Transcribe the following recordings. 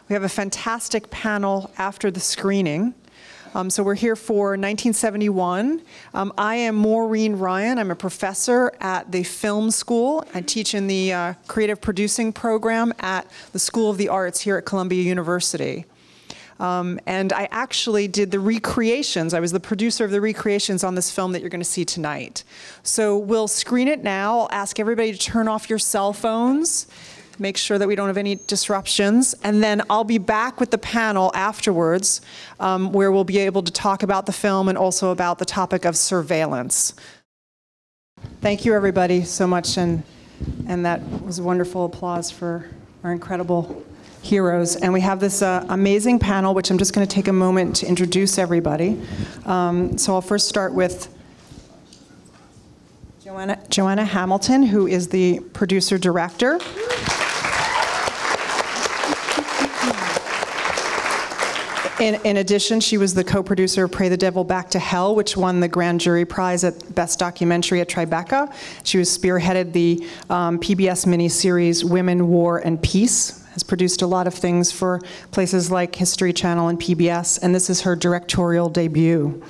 We have a fantastic panel after the screening. So we're here for 1971. I am Maureen Ryan. I'm a professor at the film school. I teach in the creative producing program at the School of the Arts here at Columbia University. And I actually did the recreations. I was the producer of the recreations on this film that you're going to see tonight. So we'll screen it now. I'll ask everybody to turn off your cell phones, make sure that we don't have any disruptions, and then I'll be back with the panel afterwards where we'll be able to talk about the film and also about the topic of surveillance. Thank you everybody so much, and that was a wonderful applause for our incredible heroes. And we have this amazing panel, which I'm just going to take a moment to introduce everybody. So I'll first start with Johanna Hamilton, who is the producer-director. In addition, she was the co-producer of Pray the Devil Back to Hell, which won the Grand Jury Prize at Best Documentary at Tribeca. She was spearheaded the PBS miniseries Women, War, and Peace. Has produced a lot of things for places like History Channel and PBS, and this is her directorial debut.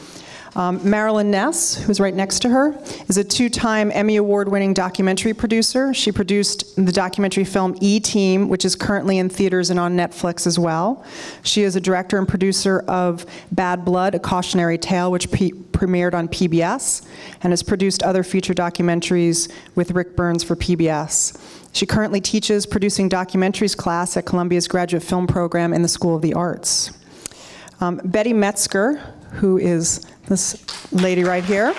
Marilyn Ness, who's right next to her, is a two-time Emmy Award-winning documentary producer. She produced the documentary film E-Team, which is currently in theaters and on Netflix as well. She is a director and producer of Bad Blood, A Cautionary Tale, which premiered on PBS, and has produced other feature documentaries with Rick Burns for PBS. She currently teaches producing documentaries class at Columbia's graduate film program in the School of the Arts. Betty Medsger, who is this lady right here,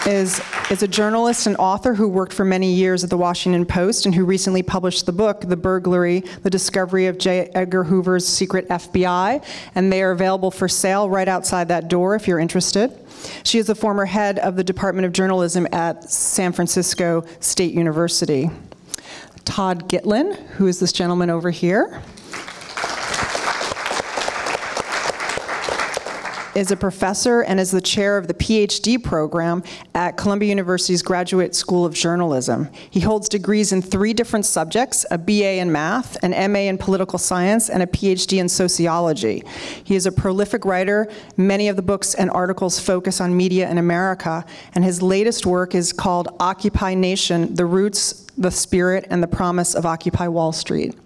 is a journalist and author who worked for many years at the Washington Post and who recently published the book, The Burglary, The Discovery of J. Edgar Hoover's Secret FBI, and they are available for sale right outside that door if you're interested. She is the former head of the Department of Journalism at San Francisco State University. Todd Gitlin, who is this gentleman over here, is a professor and is the chair of the PhD program at Columbia University's Graduate School of Journalism. He holds degrees in 3 different subjects, a BA in math, an MA in political science, and a PhD in sociology. He is a prolific writer. Many of the books and articles focus on media in America, and his latest work is called Occupy Nation: The Roots, the Spirit, and the Promise of Occupy Wall Street.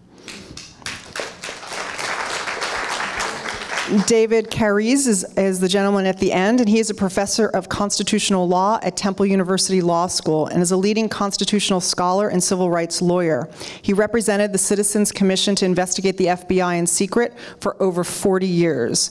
David Carries is the gentleman at the end, and he is a professor of constitutional law at Temple University Law School and is a leading constitutional scholar and civil rights lawyer. He represented the Citizens Commission to investigate the FBI in secret for over 40 years.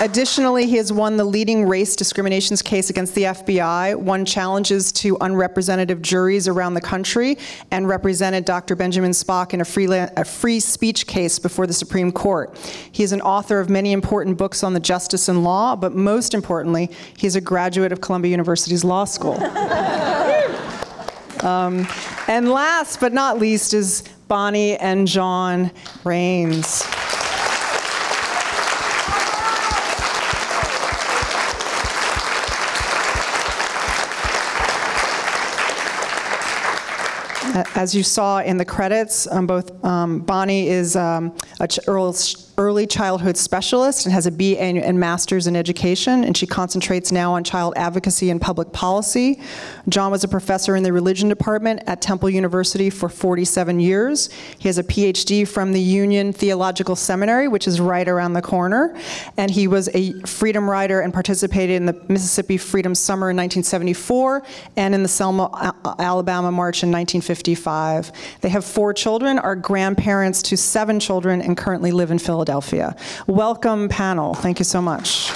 Additionally, he has won the leading race discriminations case against the FBI, won challenges to unrepresentative juries around the country, and represented Dr. Benjamin Spock in a free speech case before the Supreme Court. He is an author of many important books on the justice and law, but most importantly, he is a graduate of Columbia University's law school. And last but not least is Bonnie and John Raines. As you saw in the credits, Bonnie is an early childhood specialist and has a BA and master's in education, and she concentrates now on child advocacy and public policy. John was a professor in the religion department at Temple University for 47 years. He has a PhD from the Union Theological Seminary, which is right around the corner, and he was a freedom rider and participated in the Mississippi Freedom Summer in 1974 and in the Selma, Alabama March in 1955. They have 4 children, are grandparents to 7 children, and currently live in Philadelphia. Welcome, panel. Thank you so much.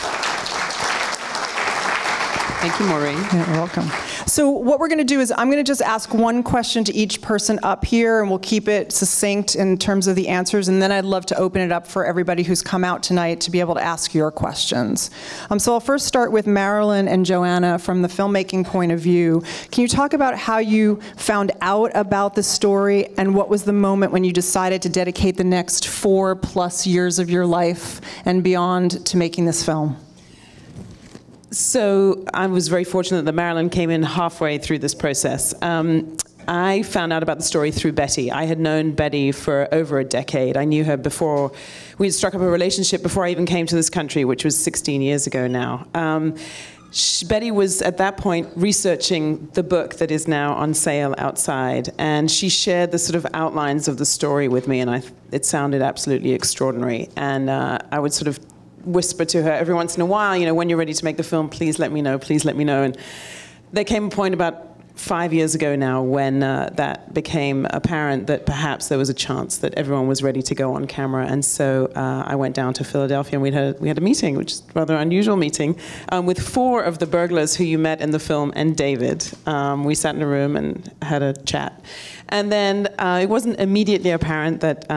Thank you, Maureen. You're welcome. So what we're going to do is I'm going to just ask one question to each person up here, and we'll keep it succinct in terms of the answers, and then I'd love to open it up for everybody who's come out tonight to be able to ask your questions. So I'll first start with Marilyn and Johanna from the filmmaking point of view. Can you talk about how you found out about the story, and what was the moment when you decided to dedicate the next 4+ years of your life and beyond to making this film? So I was very fortunate that Marilyn came in halfway through this process. I found out about the story through Betty. I had known Betty for over a decade. I knew her before we had struck up a relationship before I even came to this country, which was 16 years ago now. Betty was at that point researching the book that is now on sale outside, and she shared the sort of outlines of the story with me, and it sounded absolutely extraordinary. And I would sort of whisper to her every once in a while, you know, when you're ready to make the film, please let me know, please let me know. And there came a point about 5 years ago now when that became apparent that perhaps there was a chance that everyone was ready to go on camera. And so I went down to Philadelphia, and we had a meeting, which is a rather unusual meeting, with 4 of the burglars who you met in the film and David. We sat in a room and had a chat. And then it wasn't immediately apparent that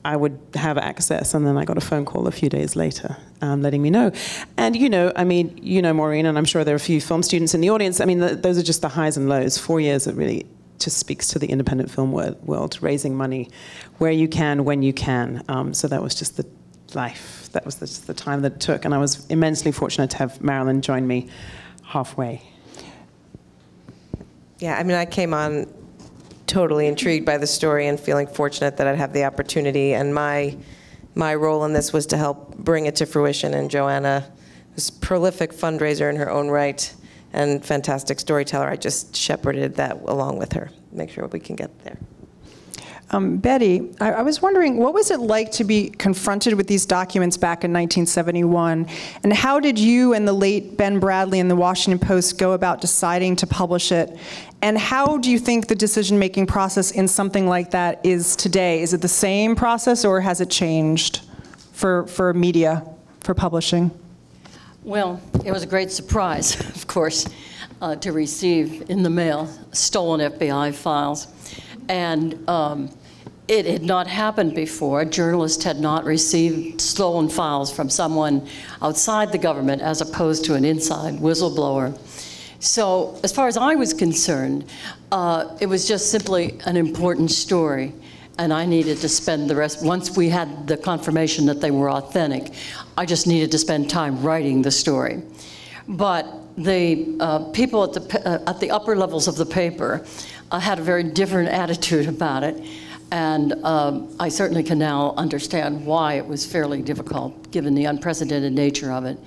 I would have access, and then I got a phone call a few days later letting me know. And you know, I mean, you know, Maureen, and I'm sure there are a few film students in the audience, I mean, those are just the highs and lows. 4 years, it really just speaks to the independent film world, raising money where you can, when you can. So that was just the life. That was the time that it took, and I was immensely fortunate to have Marilyn join me halfway. Yeah, I mean, I came on totally intrigued by the story and feeling fortunate that I'd have the opportunity. And my role in this was to help bring it to fruition. And Johanna was a prolific fundraiser in her own right and fantastic storyteller. I just shepherded that along with her, make sure we can get there. Betty, I was wondering, what was it like to be confronted with these documents back in 1971? And how did you and the late Ben Bradley in the Washington Post go about deciding to publish it? And how do you think the decision-making process in something like that is today? Is it the same process, or has it changed for media, for publishing? Well, it was a great surprise, of course, to receive in the mail stolen FBI files. And it had not happened before. A journalist had not received stolen files from someone outside the government as opposed to an inside whistleblower. So as far as I was concerned, it was just simply an important story, and I needed to spend the rest, once we had the confirmation that they were authentic, I just needed to spend time writing the story. But the people at the upper levels of the paper had a very different attitude about it, and I certainly can now understand why it was fairly difficult, given the unprecedented nature of it.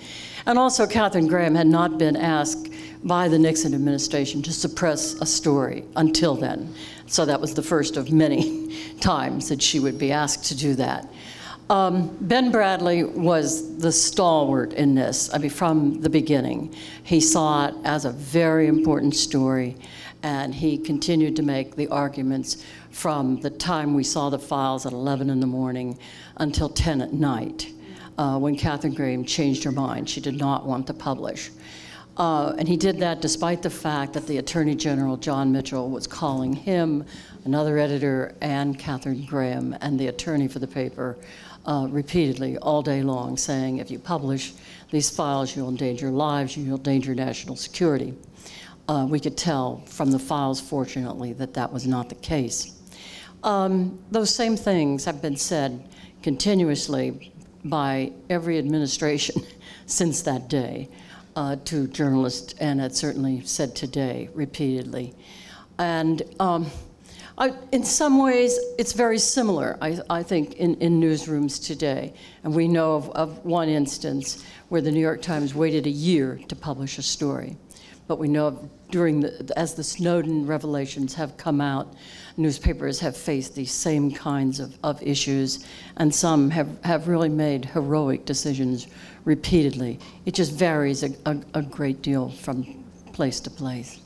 And also, Katharine Graham had not been asked by the Nixon administration to suppress a story until then. So that was the first of many times that she would be asked to do that. Ben Bradley was the stalwart in this, I mean, from the beginning. He saw it as a very important story, and he continued to make the arguments from the time we saw the files at 11 in the morning until 10 at night, when Katharine Graham changed her mind. She did not want to publish. And he did that despite the fact that the Attorney General, John Mitchell, was calling him, another editor, and Katharine Graham, and the attorney for the paper, repeatedly all day long, saying, if you publish these files, you'll endanger lives, you'll endanger national security. We could tell from the files, fortunately, that that was not the case. Those same things have been said continuously by every administration since that day to journalists, and it's certainly said today repeatedly. And in some ways, it's very similar, I think, in newsrooms today. And we know of one instance where the New York Times waited a year to publish a story. But we know of as the Snowden revelations have come out, newspapers have faced these same kinds of issues, and some have really made heroic decisions repeatedly. It just varies a great deal from place to place.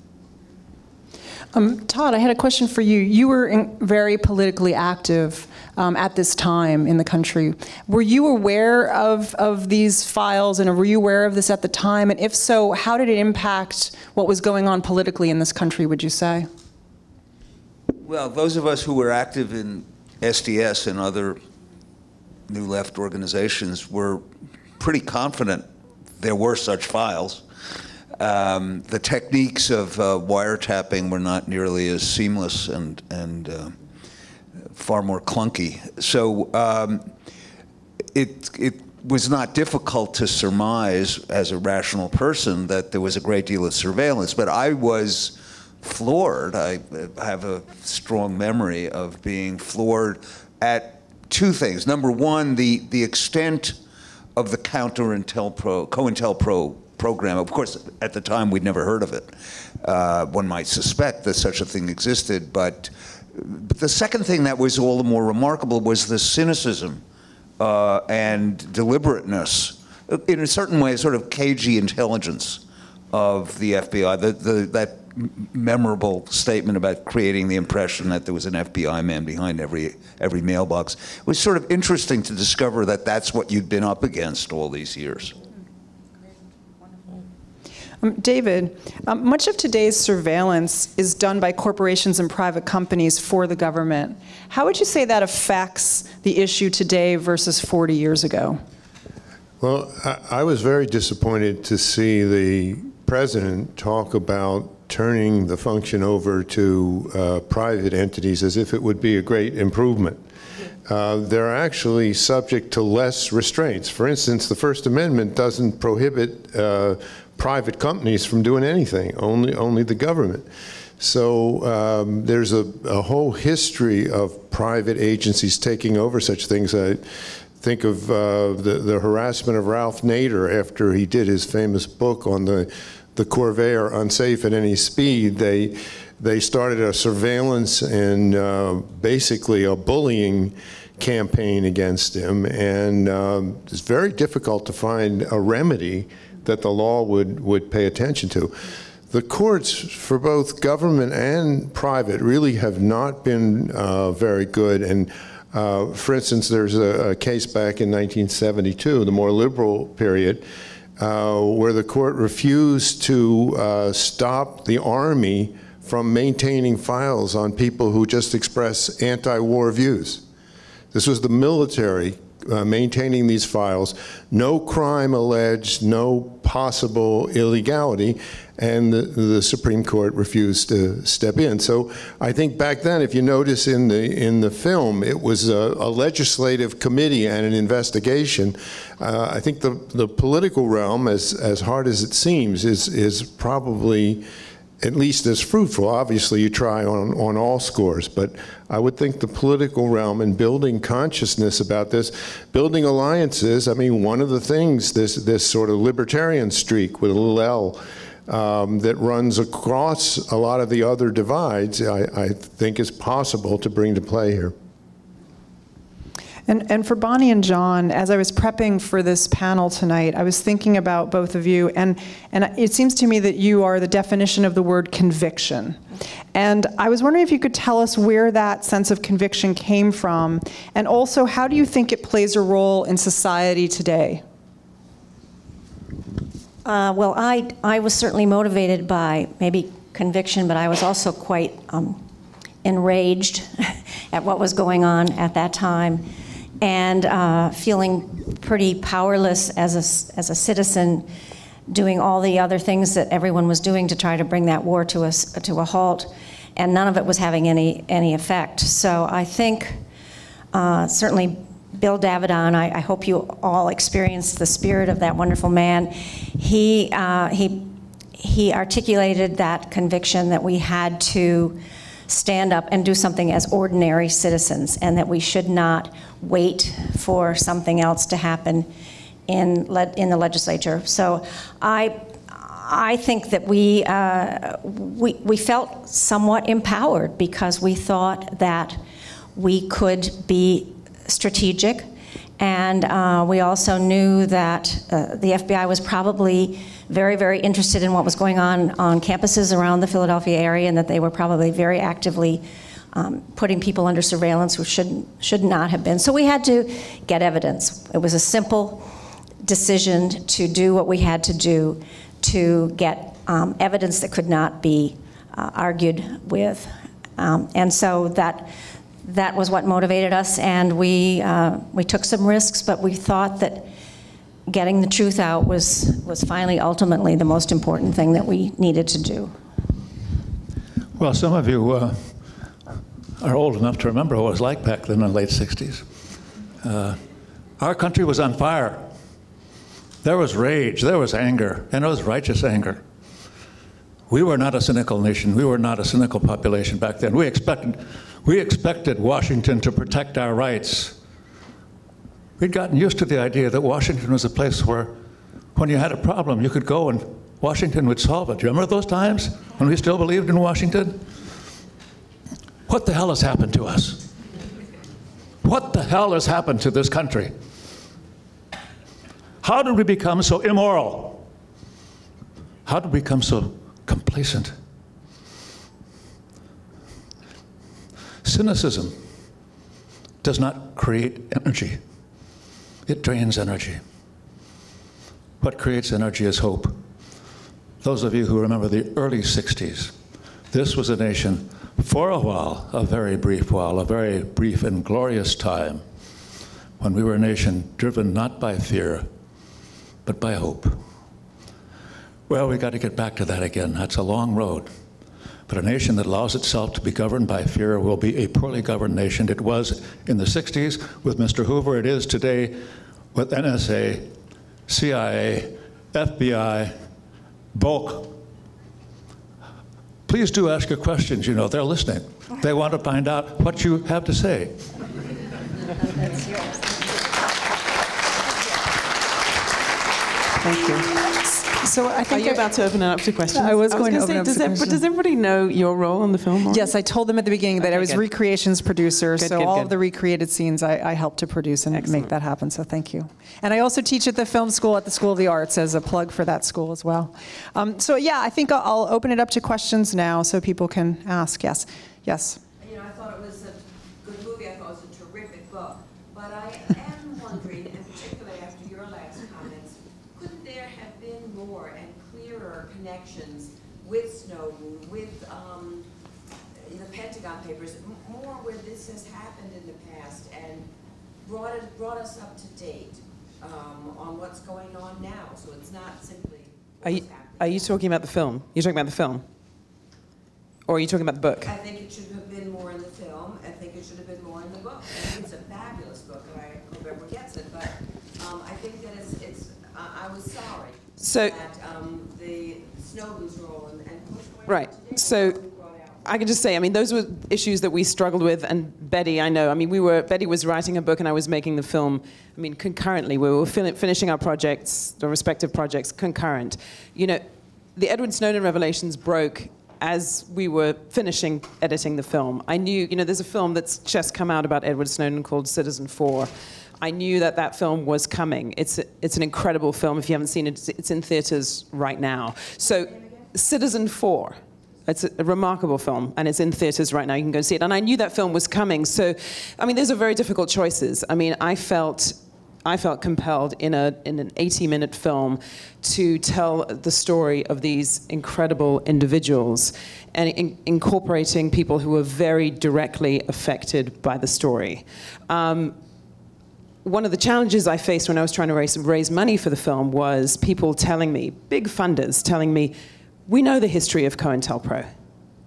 Todd, I had a question for you. You were very politically active at this time in the country. Were you aware of these files, and were you aware of this at the time? And if so, how did it impact what was going on politically in this country, would you say? Well, those of us who were active in SDS and other New Left organizations were pretty confident there were such files. The techniques of wiretapping were not nearly as seamless and far more clunky. So it was not difficult to surmise as a rational person that there was a great deal of surveillance, but I was floored. I have a strong memory of being floored at two things. Number one, the extent of the COINTELPRO program. Of course, at the time, we'd never heard of it. One might suspect that such a thing existed, but the second thing that was all the more remarkable was the cynicism and deliberateness, in a certain way, sort of cagey intelligence of the FBI. That memorable statement about creating the impression that there was an FBI man behind every mailbox. It was sort of interesting to discover that that's what you'd been up against all these years. David, much of today's surveillance is done by corporations and private companies for the government. How would you say that affects the issue today versus 40 years ago? Well, I was very disappointed to see the president talk about turning the function over to private entities as if it would be a great improvement. They're actually subject to less restraints. For instance, the First Amendment doesn't prohibit private companies from doing anything, only the government. So there's a whole history of private agencies taking over such things. I think of the harassment of Ralph Nader after he did his famous book on the Corvair, Unsafe at Any Speed. They started a surveillance and basically a bullying campaign against him, and it's very difficult to find a remedy that the law would pay attention to. The courts, for both government and private, really have not been very good. And for instance, there's a case back in 1972, the more liberal period, where the court refused to stop the Army from maintaining files on people who just express anti-war views. This was the military maintaining these files, no crime alleged, no possible illegality, and the Supreme Court refused to step in. So I think back then, if you notice in the film, it was a legislative committee and an investigation. I think the political realm, as hard as it seems, is probably at least as fruitful. Obviously, you try on all scores, but I would think the political realm and building consciousness about this, building alliances. I mean, one of the things, this sort of libertarian streak with a little L, that runs across a lot of the other divides, I think is possible to bring to play here. And for Bonnie and John, as I was prepping for this panel tonight, I was thinking about both of you, and it seems to me that you are the definition of the word conviction. And I was wondering if you could tell us where that sense of conviction came from, and also how do you think it plays a role in society today? Well, I was certainly motivated by maybe conviction, but I was also quite enraged at what was going on at that time, and feeling pretty powerless as a citizen, doing all the other things that everyone was doing to try to bring that war to a halt, and none of it was having any effect. So I think certainly Bill Davidon, I hope you all experienced the spirit of that wonderful man. He articulated that conviction that we had to stand up and do something as ordinary citizens, and that we should not wait for something else to happen in the legislature. So I think that we felt somewhat empowered because we thought that we could be strategic, and we also knew that the FBI was probably very, very interested in what was going on campuses around the Philadelphia area, and that they were probably very actively putting people under surveillance who should not have been. So we had to get evidence. It was a simple decision to do what we had to do to get evidence that could not be argued with. And so that was what motivated us, and we took some risks, but we thought that getting the truth out was finally ultimately the most important thing that we needed to do. Well, some of you are old enough to remember what it was like back then in the late 60s. Our country was on fire. There was rage, there was anger, and it was righteous anger. We were not a cynical nation. We were not a cynical population back then. We expected Washington to protect our rights. We'd gotten used to the idea that Washington was a place where, when you had a problem, you could go and Washington would solve it. Do you remember those times when we still believed in Washington? What the hell has happened to us? What the hell has happened to this country? How did we become so immoral? How did we become so complacent? Cynicism does not create energy. It drains energy. What creates energy is hope. Those of you who remember the early 60s, this was a nation, for a while, a very brief and glorious time, when we were a nation driven not by fear, but by hope. Well, we got to get back to that again. That's a long road. But a nation that allows itself to be governed by fear will be a poorly governed nation. It was in the 60s with Mr. Hoover. It is today with NSA, CIA, FBI, bulk. Please do ask your questions. You know, they're listening. They want to find out what you have to say. That's yours. Thank you. So I Are think you about to open it up to questions? I was going to gonna open it up to But questions. does everybody know your role in the film? Maureen? Yes, I told them at the beginning that Okay, I was good. recreations producer, Good, so good, all good. of the recreated scenes I helped to produce and Excellent. make that happen, so thank you. And I also teach at the film school at the School of the Arts as a plug for that school as well. So yeah, I think I'll open it up to questions now so people can ask. Yes, yes. You know, I thought it was a good movie. I thought it was a terrific book. But I am wondering, and particularly after your last comments, couldn't there have been more and clearer connections with Snowden, with the Pentagon Papers, more where this has happened in the past and brought us up to date on what's going on now? So it's not simply what's happening. Are you talking about the film? You're talking about the film? Or are you talking about the book? I think it should have been more in the film. I think it should have been more in the book. I think it's a fabulous book, and I hope everyone gets it. But I think that I was sorry So- that the Snowden's role and what's going Right. on today So wasn't brought out. I can just say, I mean, those were issues that we struggled with, and Betty, I know. I mean, Betty was writing a book and I was making the film. I mean, concurrently, we were finishing our projects, the respective projects, concurrent. You know, the Edward Snowden revelations broke as we were finishing editing the film. I knew, you know, there's a film that's just come out about Edward Snowden called Citizen 4. I knew that that film was coming. It's an incredible film. If you haven't seen it, it's in theaters right now. So, Citizen 4. It's a remarkable film, and it's in theaters right now. You can go see it. And I knew that film was coming. So, I mean, those are very difficult choices. I mean, I felt compelled in an 80-minute film to tell the story of these incredible individuals and incorporating people who were very directly affected by the story. One of the challenges I faced when I was trying to raise money for the film was people telling me, big funders telling me, we know the history of COINTELPRO.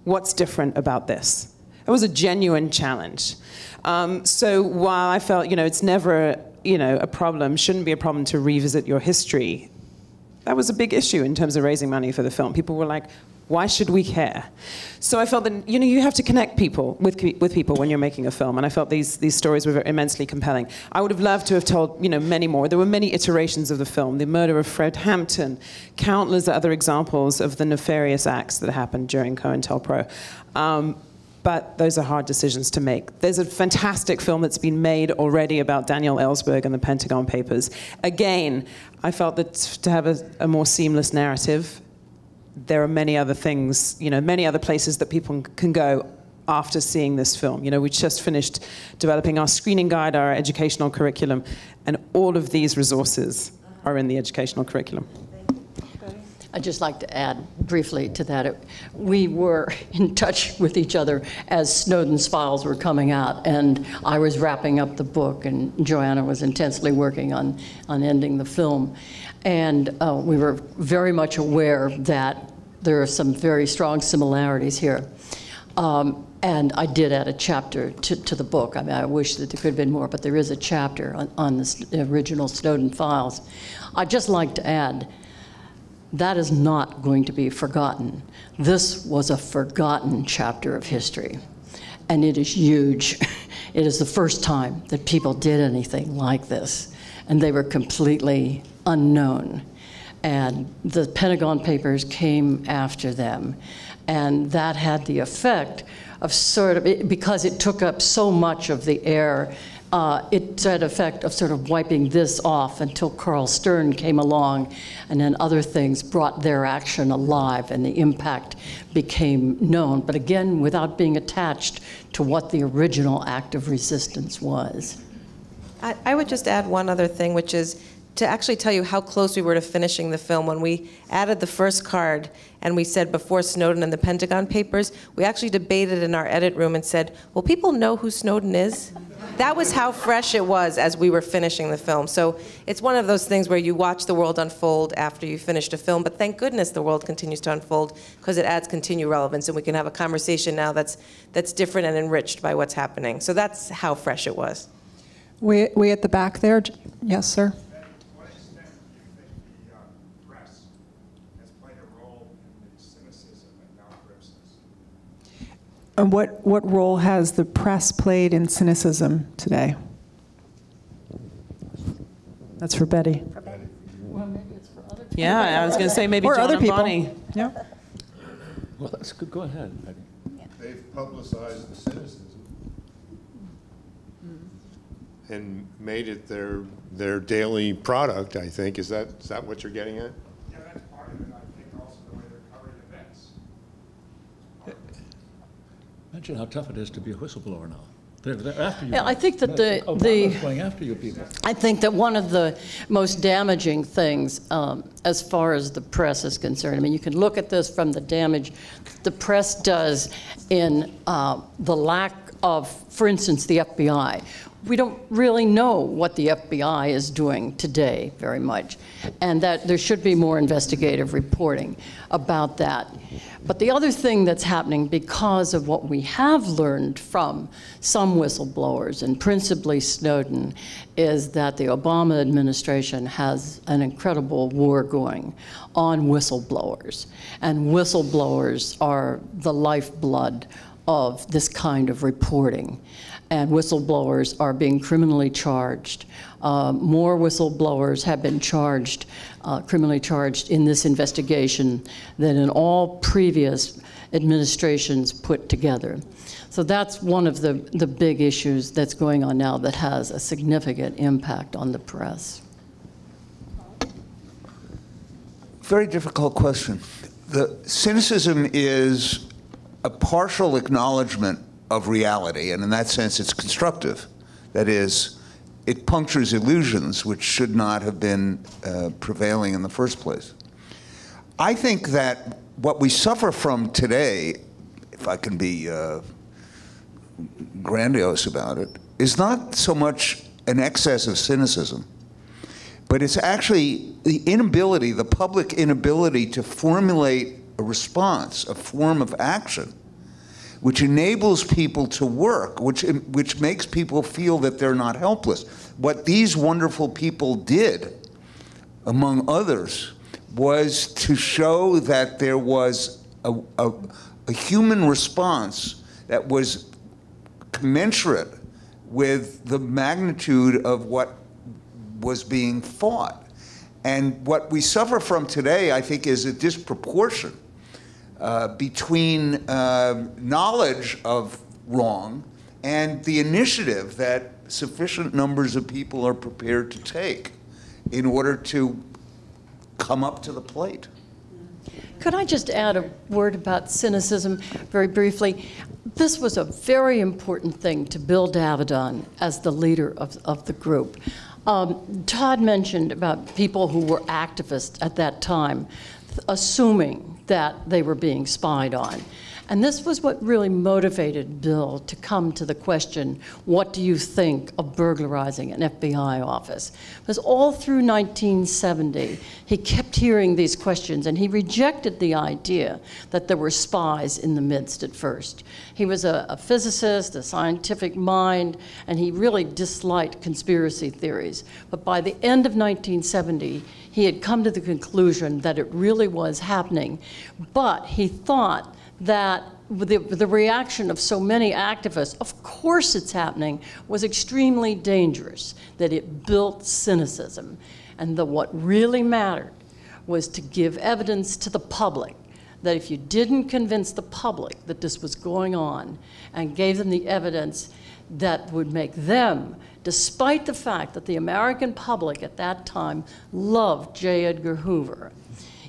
What's different about this? It was a genuine challenge. So while I felt, you know, it's never, you know, a problem, shouldn't be a problem to revisit your history, that was a big issue in terms of raising money for the film. People were like, why should we care? So I felt that, you know, you have to connect people with people when you're making a film, and I felt these stories were immensely compelling. I would have loved to have told, you know, many more. There were many iterations of the film. The murder of Fred Hampton, countless other examples of the nefarious acts that happened during COINTELPRO. But those are hard decisions to make. There's a fantastic film that's been made already about Daniel Ellsberg and the Pentagon Papers. Again, I felt that to have a more seamless narrative, there are many other things, you know, many other places that people can go after seeing this film. You know, we just finished developing our screening guide, our educational curriculum, and all of these resources are in the educational curriculum. I'd just like to add briefly to that. We were in touch with each other as Snowden's files were coming out, and I was wrapping up the book, and Johanna was intensely working on ending the film. And we were very much aware that there are some very strong similarities here. And I did add a chapter to the book. I mean, I wish that there could have been more, but there is a chapter on the original Snowden files. I'd just like to add, that is not going to be forgotten. This was a forgotten chapter of history, and it is huge. It is the first time that people did anything like this, and they were completely unknown. And the Pentagon Papers came after them, and that had the effect of sort of, because it took up so much of the air, it had effect of sort of wiping this off until Carl Stern came along, and then other things brought their action alive, and the impact became known, but again, without being attached to what the original act of resistance was. I would just add one other thing, which is to actually tell you how close we were to finishing the film. When we added the first card and we said before Snowden and the Pentagon Papers, we actually debated in our edit room and said, will people know who Snowden is? That was how fresh it was as we were finishing the film. So it's one of those things where you watch the world unfold after you finished a film, but thank goodness the world continues to unfold because it adds continued relevance, and we can have a conversation now that's different and enriched by what's happening. So that's how fresh it was. We at the back there. Yes, sir. And what role has the press played in cynicism today? That's for Betty. Well, maybe it's for other people. Yeah, I was going to say maybe Or John other and people. Bonnie. Yeah. Well, that's good. Go ahead. They've publicized the cynicism and made it their daily product, I think. Is that what you're getting at? Yeah, that's part of it. I think also the way they're covering events. Imagine how tough it is to be a whistleblower now. They're after you. Yeah, I think that Obama's going after you people. I think that one of the most damaging things as far as the press is concerned, I mean, you can look at this from the damage the press does in the lack of, for instance, the FBI. We don't really know what the FBI is doing today very much, and that there should be more investigative reporting about that. But the other thing that's happening because of what we have learned from some whistleblowers, and principally Snowden, is that the Obama administration has an incredible war going on whistleblowers. And whistleblowers are the lifeblood of this kind of reporting. And whistleblowers are being criminally charged. More whistleblowers have been charged, criminally charged in this investigation than in all previous administrations put together. So that's one of the big issues that's going on now that has a significant impact on the press. Very difficult question. The cynicism is a partial acknowledgement of reality, and in that sense it's constructive. That is, it punctures illusions which should not have been prevailing in the first place. I think that what we suffer from today, if I can be grandiose about it, is not so much an excess of cynicism, but it's actually the inability, the public inability to formulate a response, a form of action, which enables people to work, which makes people feel that they're not helpless. What these wonderful people did, among others, was to show that there was a human response that was commensurate with the magnitude of what was being fought. And what we suffer from today, I think, is a disproportion between knowledge of wrong and the initiative that sufficient numbers of people are prepared to take in order to come up to the plate. Could I just add a word about cynicism very briefly? This was a very important thing to Bill Davidan as the leader of the group. Todd mentioned about people who were activists at that time, assuming that they were being spied on. And this was what really motivated Bill to come to the question, what do you think of burglarizing an FBI office? Because all through 1970, he kept hearing these questions, and he rejected the idea that there were spies in the midst at first. He was a physicist, a scientific mind, and he really disliked conspiracy theories. But by the end of 1970, he had come to the conclusion that it really was happening. But he thought that the reaction of so many activists, of course it's happening, was extremely dangerous, that it built cynicism. And that what really mattered was to give evidence to the public, that if you didn't convince the public that this was going on and gave them the evidence that would make them, despite the fact that the American public at that time loved J. Edgar Hoover,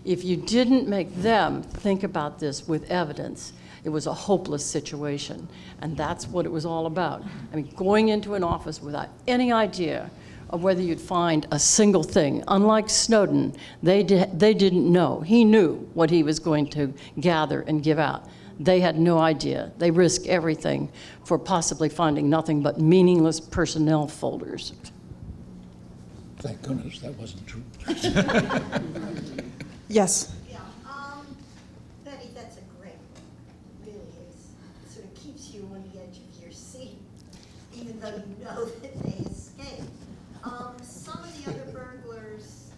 if you didn't make them think about this with evidence, it was a hopeless situation. And that's what it was all about. I mean, going into an office without any idea of whether you'd find a single thing. Unlike Snowden, they didn't know. He knew what he was going to gather and give out. They had no idea. They risked everything for possibly finding nothing but meaningless personnel folders. Thank goodness that wasn't true. Yes. Yeah, Betty, that's a great one. Really is. It sort of keeps you on the edge of your seat, even though you know that they escaped. Some of the other burglars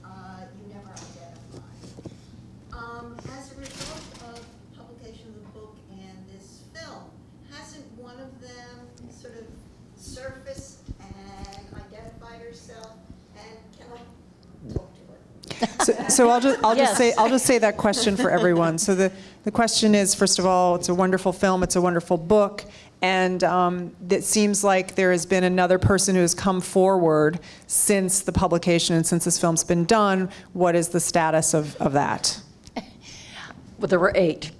you never identified. As a result of publication of the book and this film, hasn't one of them sort of surfaced and identified herself? And can I talk to her? So I'll just say that question for everyone. So the question is, first of all, it's a wonderful film, it's a wonderful book, and it seems like there has been another person who has come forward since the publication and since this film's been done. What is the status of that? Well, there were 8.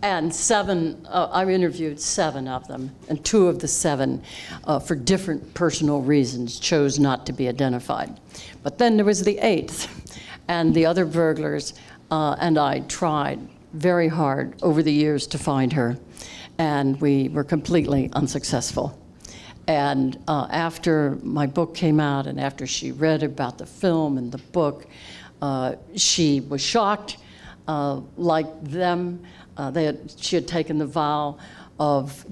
And 7, I interviewed 7 of them, and 2 of the 7, for different personal reasons, chose not to be identified. But then there was the 8th, and the other burglars and I tried very hard over the years to find her, and we were completely unsuccessful. And after my book came out, and after she read about the film and the book, she was shocked, like them. She had taken the vow of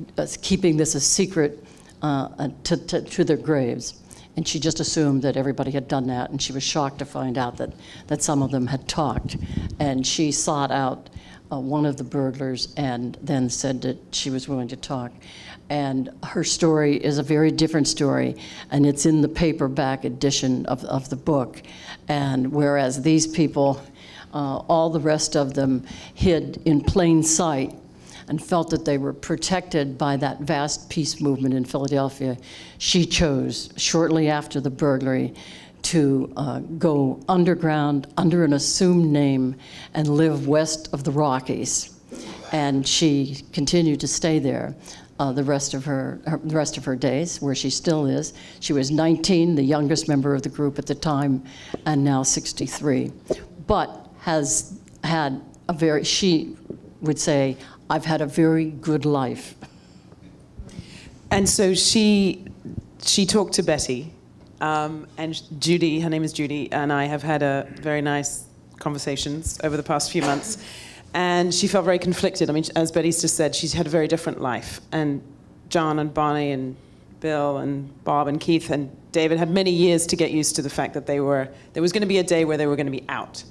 keeping this a secret to their graves. And she just assumed that everybody had done that, and she was shocked to find out that some of them had talked. And she sought out one of the burglars and then said that she was willing to talk. And her story is a very different story, and it's in the paperback edition of the book. And whereas these people, all the rest of them hid in plain sight and felt that they were protected by that vast peace movement in Philadelphia, she chose, shortly after the burglary, to go underground under an assumed name and live west of the Rockies. And she continued to stay there the rest of her days, where she still is. She was 19, the youngest member of the group at the time, and now 63. But has had a very, she would say, I've had a very good life. And so she talked to Betty, and Judy, her name is Judy, and I have had a very nice conversations over the past few months. And she felt very conflicted. I mean, as Betty's just said, she's had a very different life. And John and Bonnie and Bill and Bob and Keith and David had many years to get used to the fact that there was going to be a day where they were going to be out.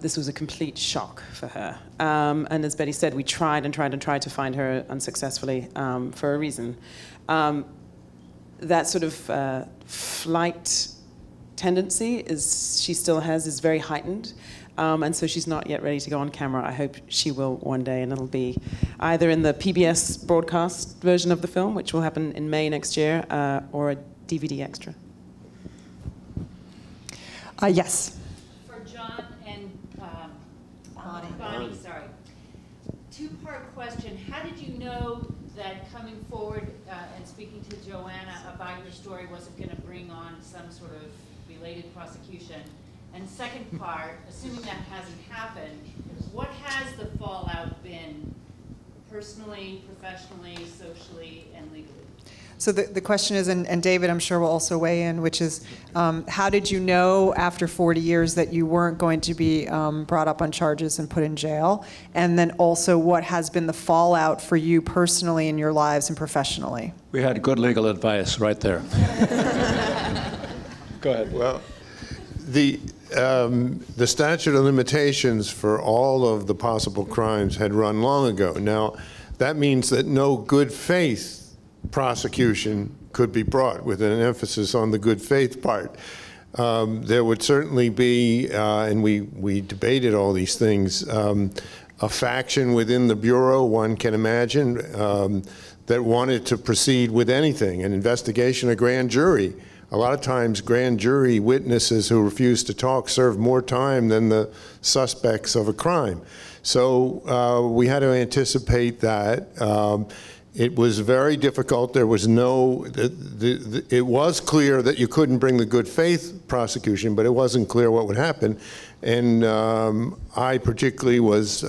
This was a complete shock for her. And as Betty said, we tried and tried and tried to find her unsuccessfully for a reason. That sort of flight tendency she still has is very heightened. And so she's not yet ready to go on camera. I hope she will one day, and it'll be either in the PBS broadcast version of the film, which will happen in May next year, or a DVD extra. Yes. For John and Bonnie, sorry. Two-part question. How did you know that coming forward and speaking to Johanna about your story wasn't going to bring on some sort of related prosecution? And second part, assuming that hasn't happened, what has the fallout been personally, professionally, socially, and legally? So the question is, and David, I'm sure will also weigh in, which is, how did you know after 40 years that you weren't going to be brought up on charges and put in jail? And then also, what has been the fallout for you personally in your lives and professionally? We had good legal advice right there. Go ahead. Well, the statute of limitations for all of the possible crimes had run long ago. Now, that means that no good faith prosecution could be brought, with an emphasis on the good faith part. There would certainly be, and we debated all these things, a faction within the Bureau, one can imagine, that wanted to proceed with anything, an investigation, a grand jury. A lot of times grand jury witnesses who refuse to talk serve more time than the suspects of a crime. So we had to anticipate that. It was very difficult. There was no, it was clear that you couldn't bring the good faith prosecution, but it wasn't clear what would happen. And I particularly was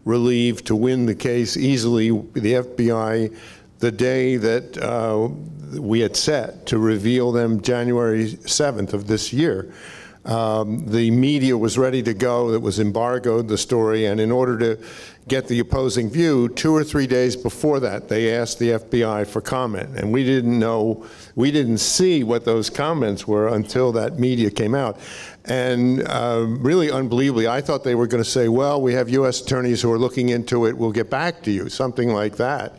relieved to win the case easily. The FBI, the day that we had set to reveal them January 7th of this year, the media was ready to go. It was embargoed, the story, and in order to get the opposing view, 2 or 3 days before that, they asked the FBI for comment. And we didn't know, we didn't see what those comments were until that media came out. And really unbelievably, I thought they were going to say, well, we have U.S. attorneys who are looking into it, we'll get back to you, something like that.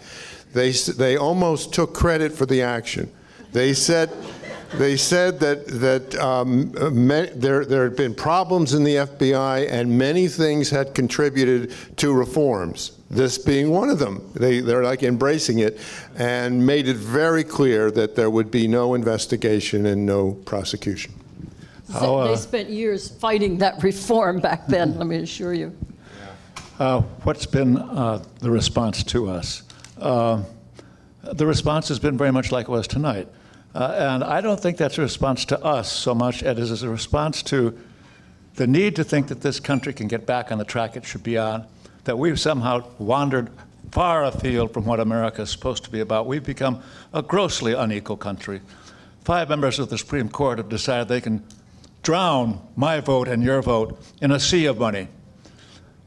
They almost took credit for the action. They said that there had been problems in the FBI and many things had contributed to reforms, this being one of them. They're like embracing it and made it very clear that there would be no investigation and no prosecution. They spent years fighting that reform back then, let me assure you. What's been the response to us? The response has been very much like it was tonight. And I don't think that's a response to us so much as it is a response to the need to think that this country can get back on the track it should be on, that we've somehow wandered far afield from what America is supposed to be about. We've become a grossly unequal country. 5 members of the Supreme Court have decided they can drown my vote and your vote in a sea of money,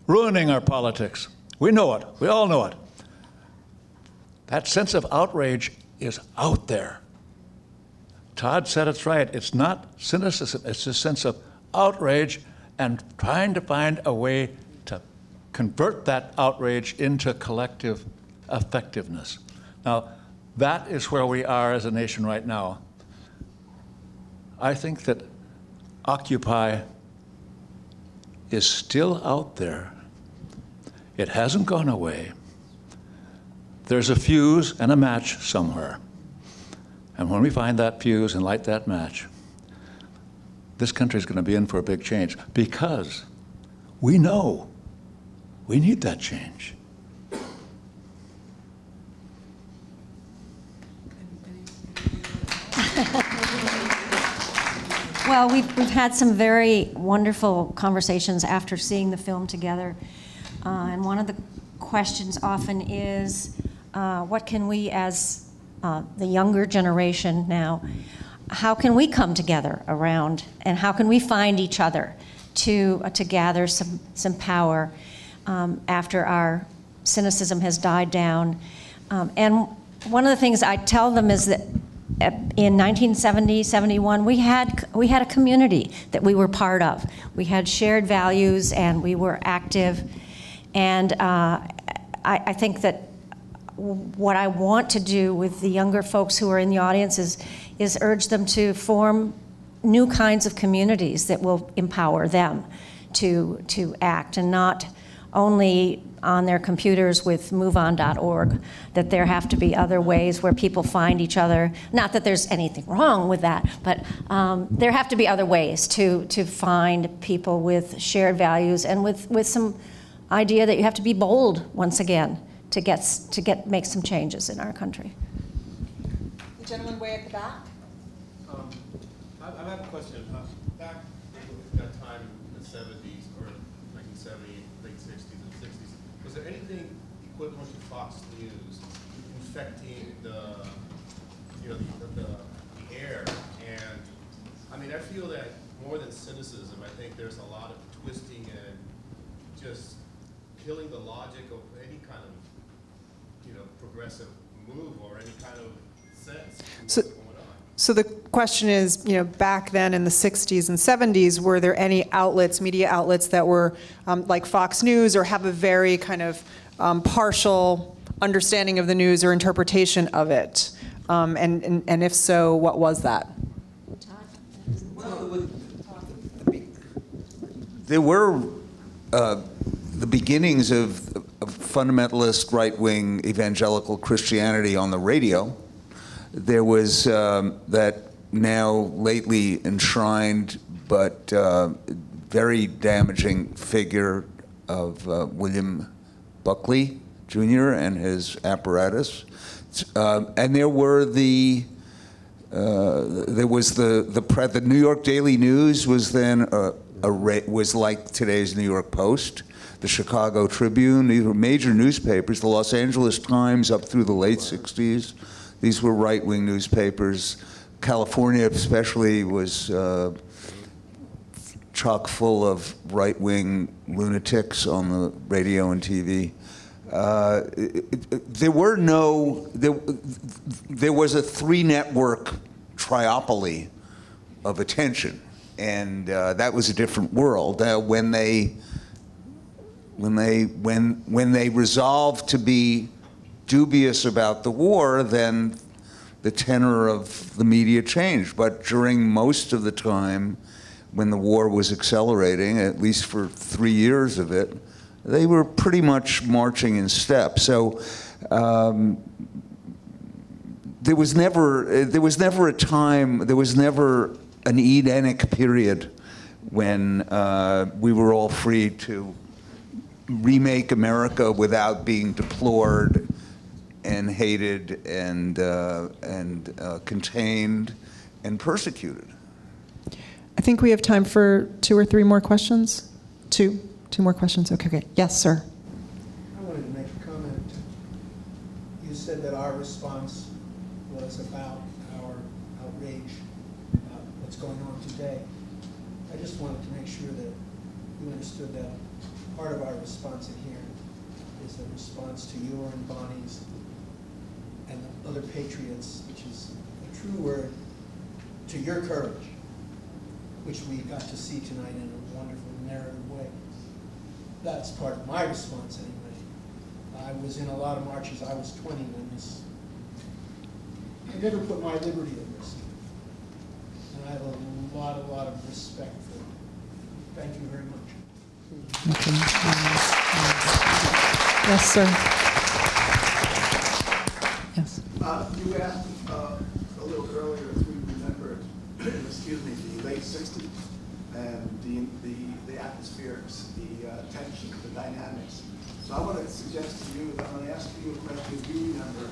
ruining our politics. We know it. We all know it. That sense of outrage is out there. Todd said it's right. It's not cynicism. It's a sense of outrage and trying to find a way to convert that outrage into collective effectiveness. Now, that is where we are as a nation right now. I think that Occupy is still out there. It hasn't gone away. There's a fuse and a match somewhere. And when we find that fuse and light that match, this country is going to be in for a big change because we know we need that change. Well, we've had some very wonderful conversations after seeing the film together. And one of the questions often is, what can we as the younger generation now, how can we come together around and how can we find each other to gather some power after our cynicism has died down? And one of the things I tell them is that in 1970, 71, we had a community that we were part of. We had shared values and we were active. And I think that what I want to do with the younger folks who are in the audience is urge them to form new kinds of communities that will empower them to act, and not only on their computers with moveon.org, that there have to be other ways where people find each other. Not that there's anything wrong with that, but there have to be other ways to find people with shared values and with some idea that you have to be bold once again to make some changes in our country. The gentleman way at the back. I have a question. Back in that time in the 70s or 1970s, late 60s and 60s, was there anything equivalent to Fox News infecting the air. And I mean, I feel that more than cynicism, I think there's a lot of twisting and just killing the logic of any kind of, progressive move or any kind of sense. So the question is, back then in the 60s and 70s, were there any outlets, media outlets that were like Fox News or have a very kind of partial understanding of the news or interpretation of it? And if so, what was that? Well, there were the beginnings of fundamentalist right-wing evangelical Christianity on the radio. There was that now lately enshrined but very damaging figure of William Buckley Jr. and his apparatus, and there were the New York Daily News was then was like today's New York Post. The Chicago Tribune, these were major newspapers. The Los Angeles Times up through the late 60s. These were right-wing newspapers. California especially was chock full of right-wing lunatics on the radio and TV. There was a three-network triopoly of attention, and that was a different world. When they resolved to be dubious about the war, then the tenor of the media changed. But during most of the time when the war was accelerating, at least for 3 years of it, they were pretty much marching in step. So there was never a time, there was never an Edenic period when we were all free to remake America without being deplored and hated and contained and persecuted. I think we have time for 2 or 3 more questions. Two more questions. Okay. Yes, sir. I wanted to make a comment. You said that our response was about our outrage about what's going on today. I just wanted to make sure that you understood that part of our response in here is a response to your and Bonnie's and the other patriots, which is a true word, to your courage, which we got to see tonight in a wonderful narrative way. That's part of my response anyway. I was in a lot of marches. I was 20 when this. I never put my liberty at risk. And I have a lot of respect for it. Thank you very much. Okay. Yes, sir. Yes. You asked a little earlier if we remembered, excuse me, the late 60s and the atmospheres, the tension, the dynamics. So I want to suggest to you that I'm going to ask you a question if you remember.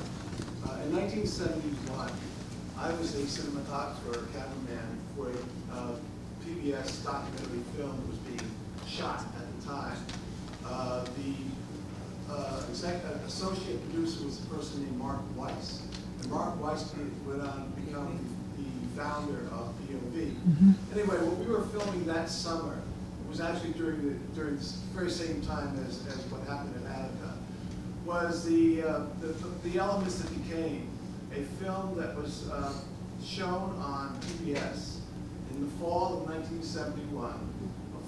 In 1971, I was a cinematographer, cameraman for a PBS documentary film that was being shot at the time. The associate producer was a person named Mark Weiss. And Mark Weiss went on to become the founder of POV. Anyway, when we were filming that summer, it was actually during the very same time as what happened in Attica, was the elements that became a film that was shown on PBS in the fall of 1971, a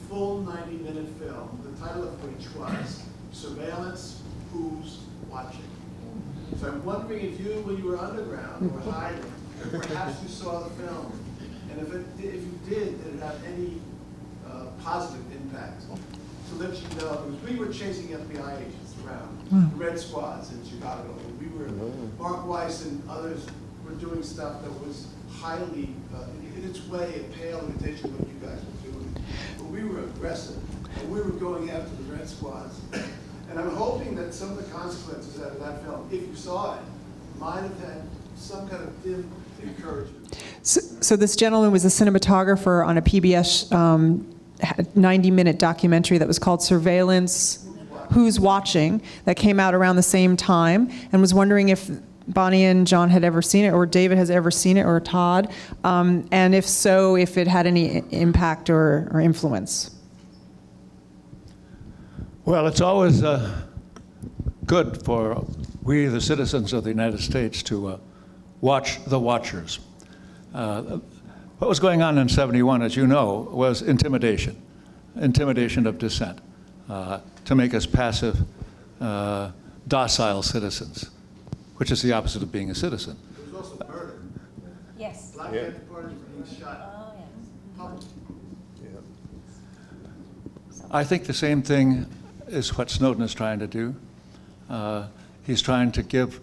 full 90-minute film, the title of which was Surveillance, Who's Watching? So I'm wondering if you, when you were underground, were hiding, perhaps you saw the film, and if you did it have any positive impact to let you know, because we were chasing FBI agents around, the Red Squads in Chicago, and we were, Mark Weiss and others were doing stuff that was highly, in its way, a pale imitation of what you guys were doing. But we were aggressive, and we were going after the Red Squads. And I'm hoping that some of the consequences out of that film, if you saw it, might have had some kind of dim encouragement. So this gentleman was a cinematographer on a PBS 90-minute documentary that was called Surveillance. Who's Watching that came out around the same time, and was wondering if Bonnie and John had ever seen it, or David has ever seen it, or Todd, and if so, if it had any impact or influence. Well, it's always good for we, the citizens of the United States, to watch the watchers. What was going on in '71, as you know, was intimidation of dissent, to make us passive, docile citizens, which is the opposite of being a citizen. There was also murder. Yes. Black Panther Party were being shot. Oh, yes. Public. I think the same thing is what Snowden is trying to do. He's trying to give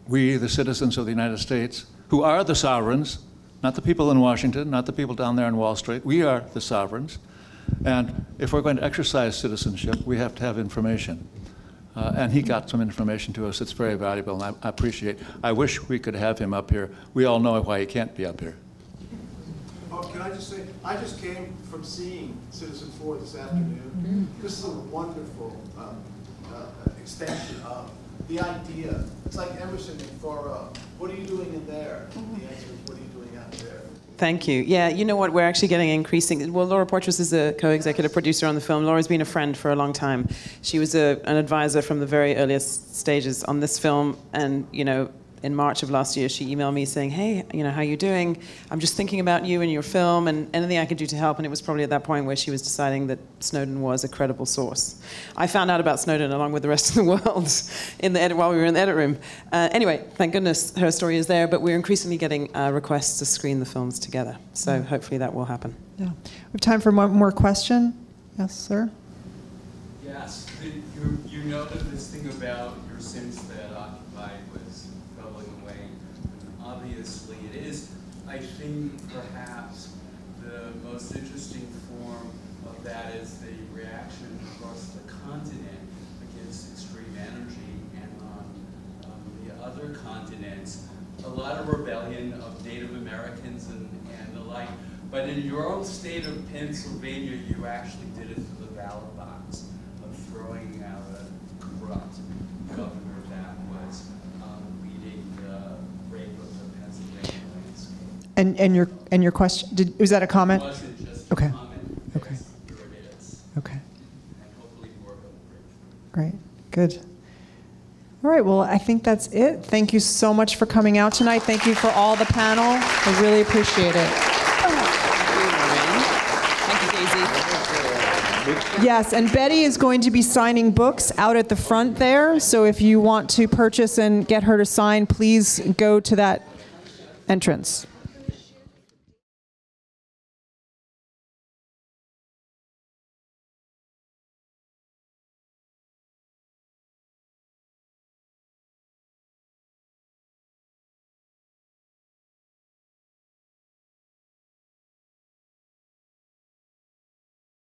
we, the citizens of the United States, who are the sovereigns, not the people in Washington, not the people down there on Wall Street, we are the sovereigns. And if we're going to exercise citizenship, we have to have information. And he got some information to us that's very valuable, and I appreciate. I wish we could have him up here. We all know why he can't be up here. Oh, can I just say, I just came from seeing Citizen 4 this afternoon. This is a wonderful extension of the idea. It's like Emerson and Thoreau. What are you doing in there? The answer is, what are you doing out there? Thank you. Yeah, you know what? We're actually getting increasing. Well, Laura Portress is a co-executive producer on the film. Laura's been a friend for a long time. She was an advisor from the very earliest stages on this film, and you know, in March of last year, she emailed me saying, "Hey, you know, how you doing? I'm just thinking about you and your film, and anything I could do to help." And it was probably at that point where she was deciding that Snowden was a credible source. I found out about Snowden along with the rest of the world in the edit while we were in the edit room. Anyway, thank goodness her story is there, but we're increasingly getting requests to screen the films together. So hopefully that will happen. Yeah. We have time for one more question. Yes, sir. Yes, you noted this thing about your sense that Occupy was going away. Obviously it is. I think perhaps the most interesting form of that is the reaction across the continent against extreme energy, and on the other continents, a lot of rebellion of Native Americans and the like. But in your own state of Pennsylvania, you actually did it through the ballot box of throwing out a corrupt governor that was leading the rape of the Pennsylvania landscape. And your question, was that a comment? It wasn't just okay. a comment. Okay. Here it is. Okay. And hopefully more of it. Great. Good. All right, well, I think that's it. Thank you so much for coming out tonight. Thank you for all the panel. I really appreciate it. Yes, and Betty is going to be signing books out at the front there. So if you want to purchase and get her to sign, please go to that entrance.